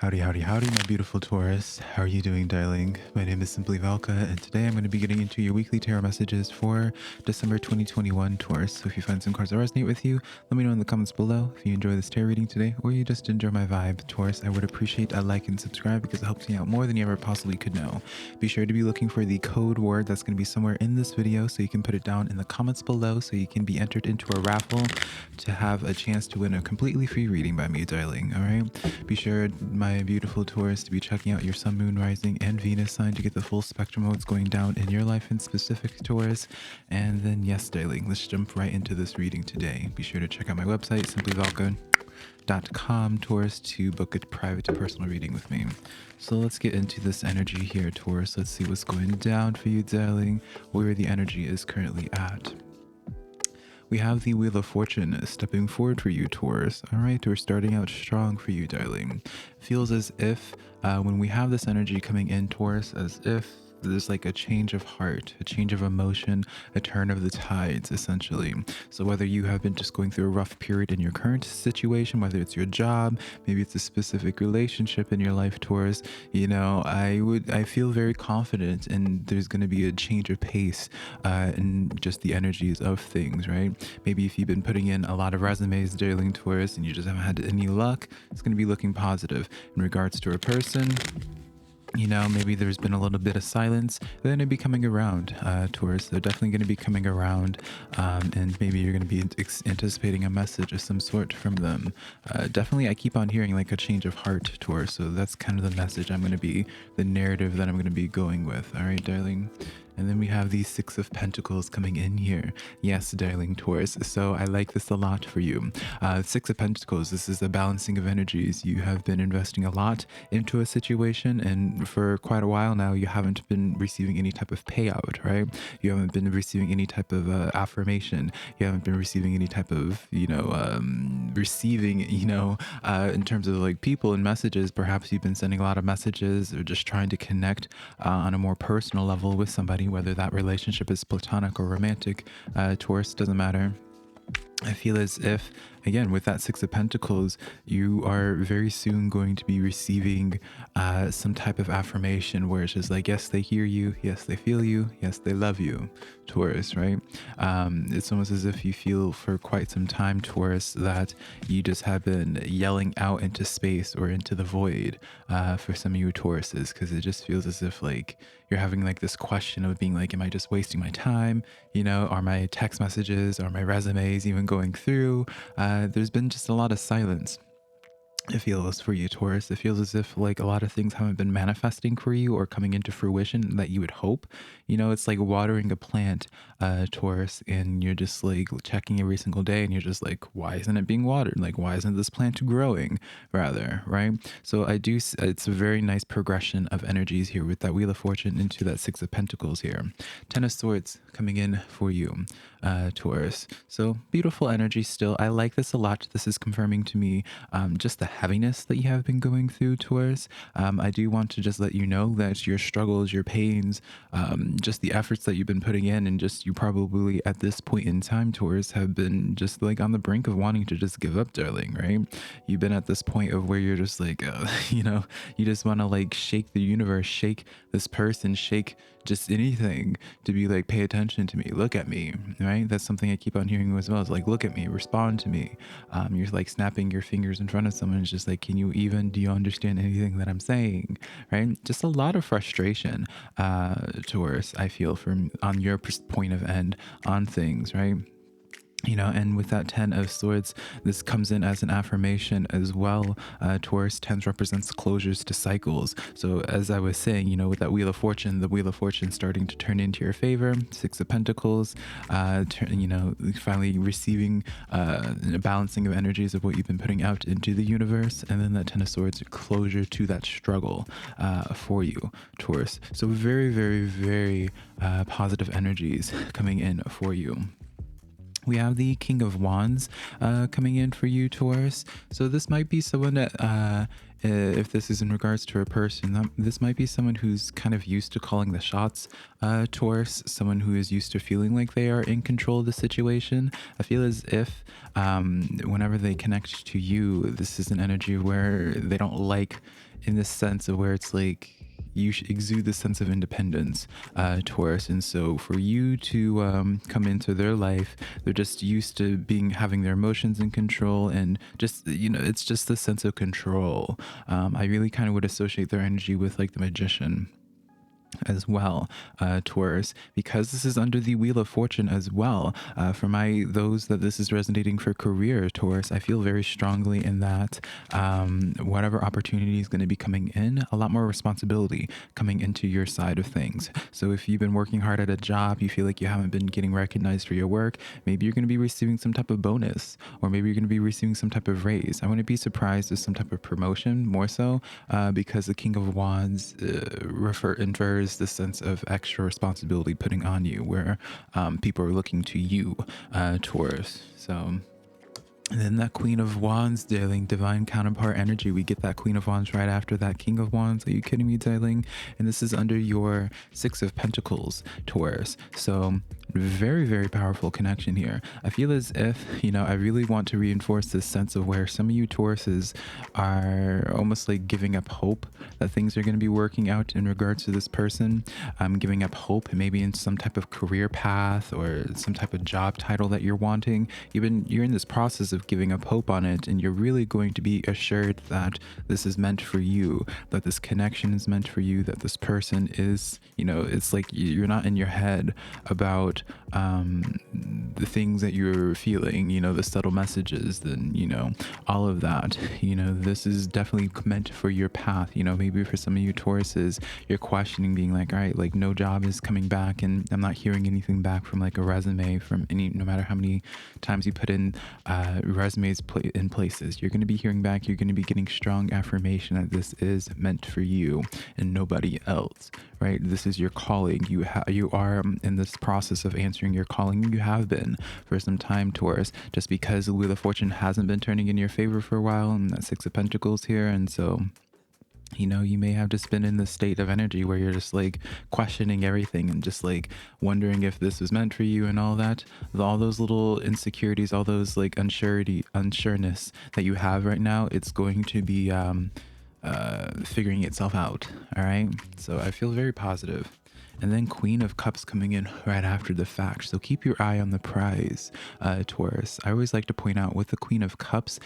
Howdy, howdy, howdy, my beautiful Taurus. How are you doing, darling? My name is SimplyVelca, and today I'm going to be getting into your weekly tarot messages for December 2021, Taurus. So if you find some cards that resonate with you, let me know in the comments below. If you enjoy this tarot reading today, or you just enjoy my vibe, Taurus, I would appreciate a like and subscribe because it helps me out more than you ever possibly could know. Be sure to be looking for the code word that's going to be somewhere in this video, so you can put it down in the comments below so you can be entered into a raffle to have a chance to win a completely free reading by me, darling. All right? Be sure, my beautiful Taurus, to be checking out your sun, moon, rising, and Venus sign to get the full spectrum of what's going down in your life in specific, Taurus. And then, yes, darling, let's jump right into this reading today. Be sure to check out my website, SimplyVelca.com, Taurus, to book a private and personal reading with me. So let's get into this energy here, Taurus. Let's see what's going down for you, darling, where the energy is currently at. We have the Wheel of Fortune stepping forward for you, Taurus. All right, we're starting out strong for you, darling. Feels as if when we have this energy coming in, Taurus, as if there's like a change of heart, a change of emotion, a turn of the tides, essentially. So whether you have been just going through a rough period in your current situation, whether it's your job, maybe it's a specific relationship in your life, Taurus, you know, I feel very confident, and there's going to be a change of pace in just the energies of things, right? Maybe if you've been putting in a lot of resumes, darling Taurus, and you just haven't had any luck, it's going to be looking positive. In regards to a person, you know, maybe there's been a little bit of silence. They're going to be coming around, Taurus. They're definitely going to be coming around, and maybe you're going to be anticipating a message of some sort from them. Definitely, I keep on hearing like a change of heart, Taurus. So that's kind of the message I'm going to be, the narrative that I'm going to be going with. All right, darling. And then we have the Six of Pentacles coming in here. Yes, darling Taurus. So I like this a lot for you. Six of Pentacles, this is a balancing of energies. You have been investing a lot into a situation, and for quite a while now, you haven't been receiving any type of payout, right? You haven't been receiving any type of affirmation. You haven't been receiving any type of, in terms of like people and messages. Perhaps you've been sending a lot of messages or just trying to connect on a more personal level with somebody, whether that relationship is platonic or romantic. Taurus, doesn't matter. I feel as if, again, with that Six of Pentacles, you are very soon going to be receiving some type of affirmation where it's just like, yes, they hear you, yes, they feel you, yes, they love you, Taurus, right? It's almost as if you feel for quite some time, Taurus, that you just have been yelling out into space or into the void for some of you Tauruses, because it just feels as if like you're having like this question of being like, am I just wasting my time? You know, are my text messages, are my resumes even going through? There's been just a lot of silence. It feels for you, Taurus. It feels as if like a lot of things haven't been manifesting for you or coming into fruition that you would hope. You know, it's like watering a plant, Taurus, and you're just like checking every single day, and you're just like, why isn't it being watered? Like, why isn't this plant growing? Rather, right? So it's a very nice progression of energies here with that Wheel of Fortune into that Six of Pentacles here. Ten of Swords coming in for you, Taurus. So beautiful energy still. I like this a lot. This is confirming to me just the heaviness that you have been going through, Taurus. I do want to just let you know that your struggles, your pains, just the efforts that you've been putting in, and just you probably at this point in time, Taurus, have been just like on the brink of wanting to just give up, darling, right? You've been at this point of where you're just like, you just want to like shake the universe, shake this person, shake just anything to be like, pay attention to me, look at me, right? That's something I keep on hearing as well. It's like, look at me, respond to me. You're like snapping your fingers in front of someone. It's just like, do you understand anything that I'm saying, right? Just a lot of frustration, Taurus, I feel, from on your point of end on things, right? You know, and with that Ten of Swords, this comes in as an affirmation as well. Taurus, tens represents closures to cycles. So as I was saying, you know, with that Wheel of Fortune, the Wheel of Fortune starting to turn into your favor, Six of Pentacles, finally receiving a balancing of energies of what you've been putting out into the universe. And then that Ten of Swords, closure to that struggle for you, Taurus. So very, very, very positive energies coming in for you. We have the King of Wands coming in for you, Taurus. So this might be someone that, if this is in regards to a person, this might be someone who's kind of used to calling the shots, Taurus, someone who is used to feeling like they are in control of the situation. I feel as if whenever they connect to you, this is an energy where they don't like in this sense of where it's like you should exude the sense of independence, Taurus. And so for you to come into their life, they're just used to having their emotions in control, and just, it's just the sense of control. I really kind of would associate their energy with like the magician as well, Taurus, because this is under the Wheel of Fortune as well. For those that this is resonating for career, Taurus, I feel very strongly in that whatever opportunity is going to be coming in, a lot more responsibility coming into your side of things. So if you've been working hard at a job, you feel like you haven't been getting recognized for your work, maybe you're going to be receiving some type of bonus, or maybe you're going to be receiving some type of raise. I wouldn't be surprised if some type of promotion, more so, because the King of Wands infers the sense of extra responsibility putting on you, where people are looking to you, Taurus. So, and then that Queen of Wands, darling, divine counterpart energy. We get that Queen of Wands right after that King of Wands. Are you kidding me, darling? And this is under your Six of Pentacles, Taurus. So very, very powerful connection here. I feel as if, I really want to reinforce this sense of where some of you Tauruses are almost like giving up hope that things are going to be working out in regards to this person. Giving up hope maybe in some type of career path or some type of job title that you're wanting. Even you're in this process of giving up hope on it, and you're really going to be assured that this is meant for you, that this connection is meant for you, that this person is, it's like you're not in your head about the things that you're feeling, the subtle messages, then, all of that. This is definitely meant for your path. Maybe for some of you Tauruses, you're questioning, being like, all right, like no job is coming back, and I'm not hearing anything back from like a resume, from no matter how many times you put in resumes in places, you're going to be hearing back. You're going to be getting strong affirmation that this is meant for you and nobody else, right? This is your calling. You are in this process of answering your calling. You have been for some time, Taurus, just because the Wheel of Fortune hasn't been turning in your favor for a while, and that Six of Pentacles here. And so, you may have just been in this state of energy where you're just like questioning everything and just like wondering if this was meant for you, and all that, all those little insecurities, all those like unsureness that you have right now. It's going to be figuring itself out. All right. So I feel very positive. And then Queen of Cups coming in right after the fact. So keep your eye on the prize, Taurus. I always like to point out with the Queen of Cups,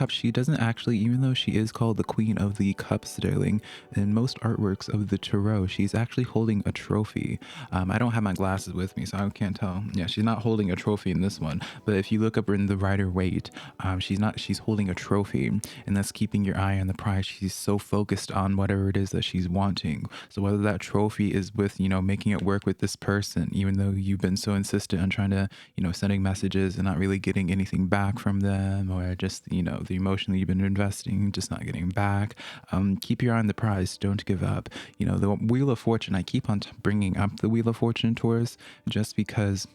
she doesn't actually, even though she is called the Queen of the Cups, darling, in most artworks of the Tarot, she's actually holding a trophy. I don't have my glasses with me, so I can't tell. Yeah, she's not holding a trophy in this one. But if you look up in the Rider-Waite, she's holding a trophy, and that's keeping your eye on the prize. She's so focused on whatever it is that she's wanting. So whether that trophy is with, making it work with this person, even though you've been so insistent on trying to, sending messages and not really getting anything back from them, or just, the emotion that you've been investing, just not getting back. Keep your eye on the prize. Don't give up. The Wheel of Fortune, I keep on bringing up the Wheel of Fortune, Taurus, just because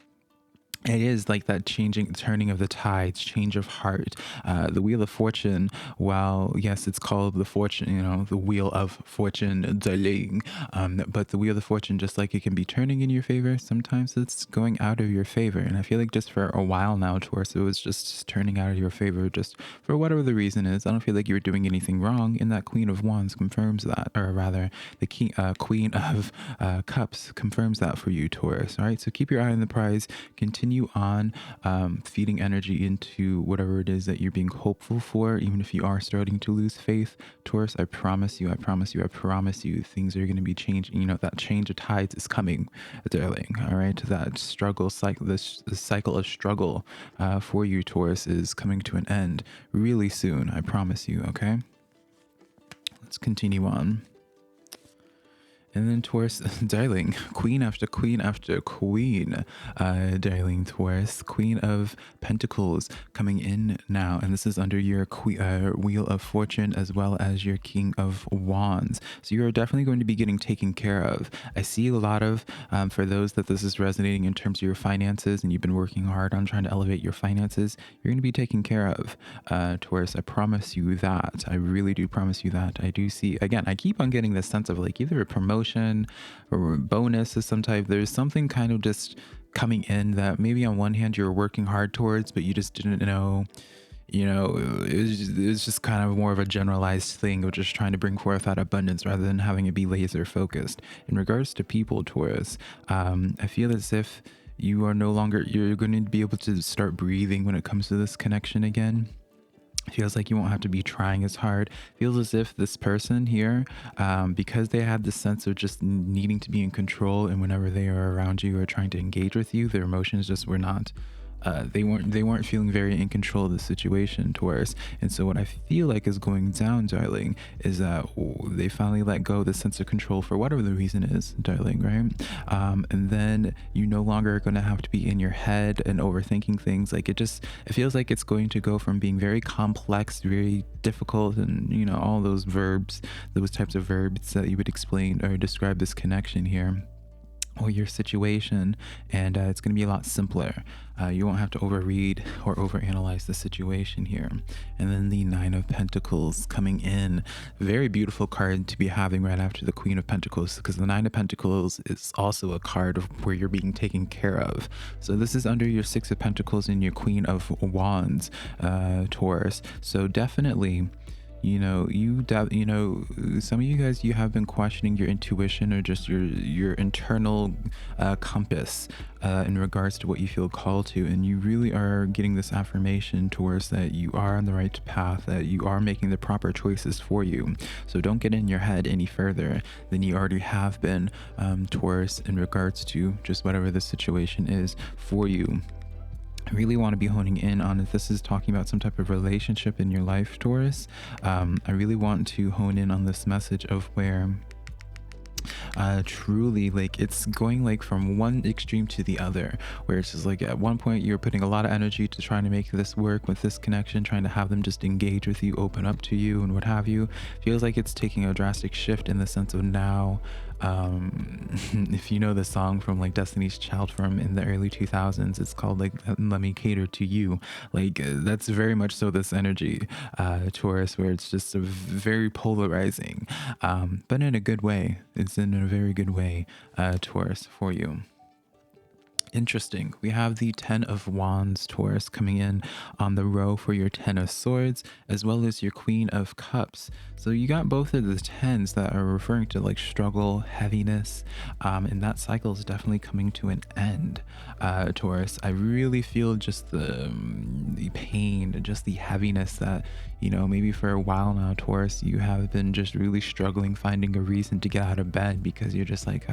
it is like that turning of the tides, change of heart. The Wheel of Fortune, while yes, it's called the fortune, the Wheel of Fortune, darling. But the Wheel of Fortune, just like it can be turning in your favor, sometimes it's going out of your favor. And I feel like just for a while now, Taurus, it was just turning out of your favor, just for whatever the reason is. I don't feel like you were doing anything wrong. And that Queen of Wands confirms that, or rather, the Queen of Cups confirms that for you, Taurus. All right, so keep your eye on the prize. Continue on feeding energy into whatever it is that you're being hopeful for, even if you are starting to lose faith, Taurus. I promise you, things are going to be changing. That change of tides is coming, darling. All right, that struggle cycle, this cycle of struggle for you, Taurus, is coming to an end really soon. I promise you. Okay, let's continue on. And then Taurus, darling, queen after queen after queen, darling Taurus, Queen of Pentacles coming in now. And this is under your Wheel of Fortune, as well as your King of Wands. So you're definitely going to be getting taken care of. I see a lot of, for those that this is resonating in terms of your finances, and you've been working hard on trying to elevate your finances, you're going to be taken care of, Taurus. I promise you that. I really do promise you that. I do see, again, I keep on getting this sense of like either a promotion or a bonus of some type. There's something kind of just coming in that maybe on one hand you're working hard towards, but you just didn't know it's just kind of more of a generalized thing of just trying to bring forth that abundance rather than having it be laser focused. In regards to people, Taurus, I feel as if you're going to be able to start breathing when it comes to this connection again. Feels like you won't have to be trying as hard. Feels as if this person here, because they had this sense of just needing to be in control, and whenever they are around you or trying to engage with you, their emotions just were not, they weren't feeling very in control of the situation, Taurus. And so what I feel like is going down, darling, is that they finally let go of the sense of control for whatever the reason is, darling, right? And then you no longer are going to have to be in your head and overthinking things. Like it feels like it's going to go from being very complex, very difficult, and all those verbs, those types of verbs that you would explain or describe this connection here or your situation, and it's going to be a lot simpler. You won't have to overread or overanalyze the situation here. And then the Nine of Pentacles coming in, very beautiful card to be having right after the Queen of Pentacles, because the Nine of Pentacles is also a card of where you're being taken care of. So this is under your Six of Pentacles and your Queen of Wands, Taurus. So definitely, some of you guys, you have been questioning your intuition or just your internal compass in regards to what you feel called to, and you really are getting this affirmation towards that you are on the right path, that you are making the proper choices for you. So don't get in your head any further than you already have been, Taurus, in regards to just whatever the situation is for you. I really want to be honing in on if this is talking about some type of relationship in your life, Taurus. I really want to hone in on this message of where truly, like, it's going like from one extreme to the other, where it's just like at one point you're putting a lot of energy to trying to make this work with this connection, trying to have them just engage with you, open up to you, and what have you. Feels like it's taking a drastic shift in the sense of now, if you know the song from like Destiny's Child from in the early 2000s, it's called like Let Me Cater to You. Like that's very much so this energy, Taurus, where it's just a very polarizing, but in a good way. It's in a very good way, Taurus, for you. Interesting. We have the Ten of Wands, Taurus, coming in on the row for your Ten of Swords, as well as your Queen of Cups. So you got both of the tens that are referring to like struggle, heaviness, and that cycle is definitely coming to an end, Taurus. I really feel just the pain, just the heaviness that, maybe for a while now, Taurus, you have been just really struggling finding a reason to get out of bed, because you're just like,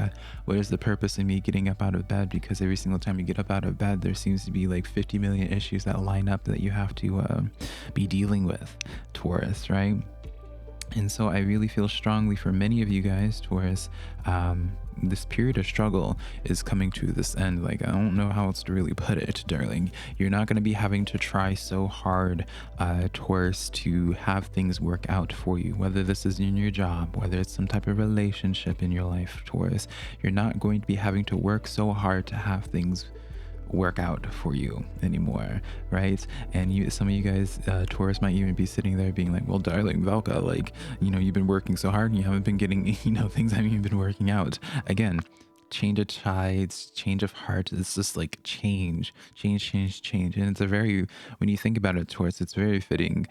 what is the purpose of me getting up out of bed? Because every single time you get up out of bed, there seems to be like 50 million issues that line up that you have to be dealing with, Taurus, right? And so I really feel strongly for many of you guys, Taurus, this period of struggle is coming to this end. Like, I don't know how else to really put it, darling. You're not going to be having to try so hard, Taurus, to have things work out for you, whether this is in your job, whether it's some type of relationship in your life, Taurus. You're not going to be having to work so hard to have things work out for you anymore, right? And some of you guys, Taurus, might even be sitting there being like, well, darling Velka, like, you've been working so hard and you haven't been getting, things haven't even been working out. Again, change of tides, change of heart. It's just like change. And it's a very, when you think about it, Taurus, it's very fitting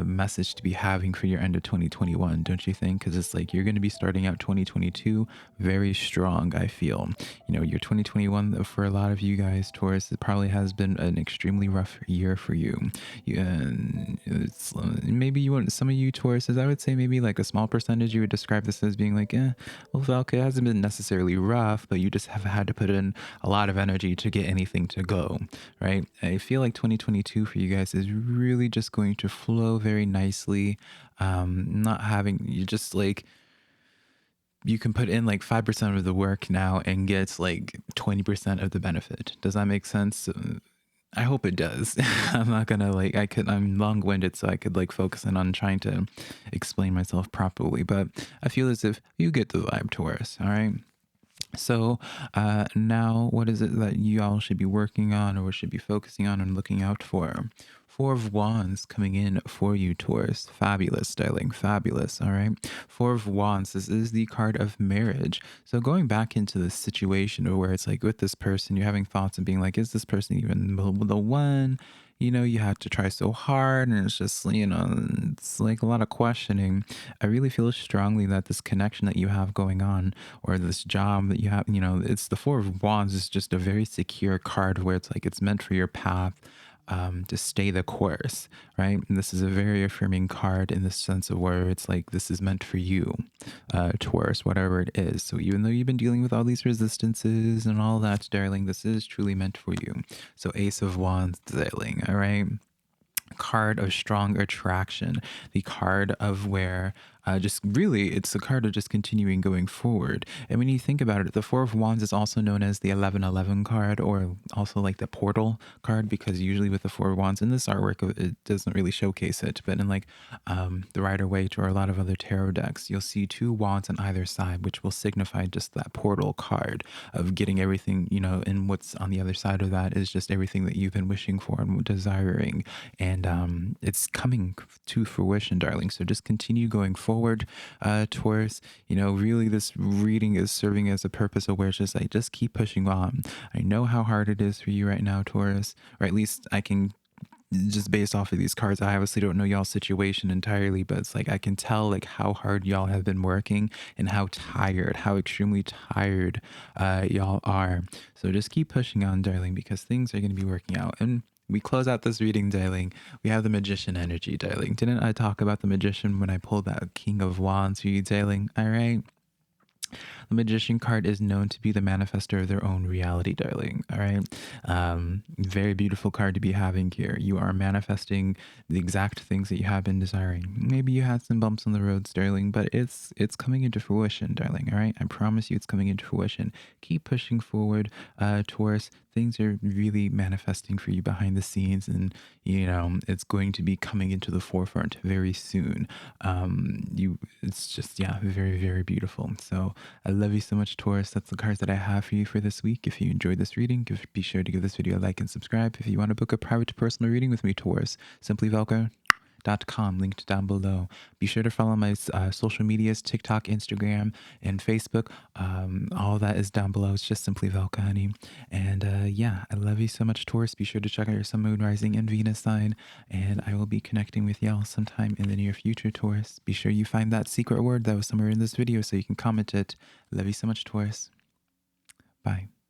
message to be having for your end of 2021, don't you think? Because it's like you're going to be starting out 2022 very strong, I feel. Your 2021, for a lot of you guys, Taurus, it probably has been an extremely rough year for you. It's, maybe you want, some of you Tauruses, I would say maybe like a small percentage, you would describe this as being like, well, Velka, it hasn't been necessarily rough, but you just have had to put in a lot of energy to get anything to go, right? I feel like 2022 for you guys is really just going to flow very nicely. Not having, you just like, you can put in like 5% of the work now and get like 20% of the benefit. Does that make sense? I hope it does. I'm not gonna like, I'm long-winded, so I could like focus in on trying to explain myself properly, but I feel as if you get the vibe, Taurus. All right. So now what is it that you all should be working on or should be focusing on and looking out for? Four of Wands coming in for you, Taurus. Fabulous, darling. Fabulous. All right. Four of Wands. This is the card of marriage. So going back into the situation where it's like with this person, you're having thoughts and being like, is this person even the one? you know, you had to try so hard and it's just, you know, it's like a lot of questioning. I really feel strongly that this connection that you have going on, or this job that you have, you know, it's the Four of Wands is just a very secure card where it's like it's meant for your path. To stay the course, right? And this is a very affirming card in the sense of where it's like this is meant for you, Taurus, whatever it is. So even though you've been dealing with all these resistances and all that, darling, this is truly meant for you. So Ace of Wands, darling, all right? Card of strong attraction, the card of where just really it's a card of just continuing going forward. And when you think about it, the Four of Wands is also known as the 1111 card, or also like the portal card, because usually with the Four of Wands in this artwork it doesn't really showcase it, but in like the Rider Waite or a lot of other tarot decks, you'll see two wands on either side, which will signify just that portal card of getting everything, you know, and what's on the other side of that is just everything that you've been wishing for and desiring. And it's coming to fruition, darling. So just continue going forward, Taurus. You know, really, this reading is serving as a purpose of where it's just like, just keep pushing on. I know how hard it is for you right now, Taurus, or at least I can just based off of these cards. I obviously don't know y'all's situation entirely, but it's like I can tell like how hard y'all have been working and how tired, how extremely tired y'all are. So just keep pushing on, darling, because things are going to be working out. And we close out this reading, darling. We have the Magician energy, darling. Didn't I talk about the Magician when I pulled that King of Wands for you, darling? All right. The Magician card is known to be the manifester of their own reality, darling. All right. Very beautiful card to be having here. You are manifesting the exact things that you have been desiring. Maybe you had some bumps on the roads, darling, but it's coming into fruition, darling. All right. I promise you it's coming into fruition. Keep pushing forward, Taurus. Things are really manifesting for you behind the scenes, and you know it's going to be coming into the forefront very soon. It's just, yeah, very, very beautiful. So I love you so much, Taurus. That's the cards that I have for you for this week. If you enjoyed this reading, be sure to give this video a like and subscribe. If you want to book a private personal reading with me, Taurus, SimplyVelca.com, linked down below. Be sure to follow my social medias, TikTok, Instagram, and Facebook. All that is down below. It's just Simply Velca, honey. And yeah, I love you so much, Taurus. Be sure to check out your Sun, Moon, Rising, and Venus sign. And I will be connecting with y'all sometime in the near future, Taurus. Be sure you find that secret word that was somewhere in this video so you can comment it. Love you so much, Taurus. Bye.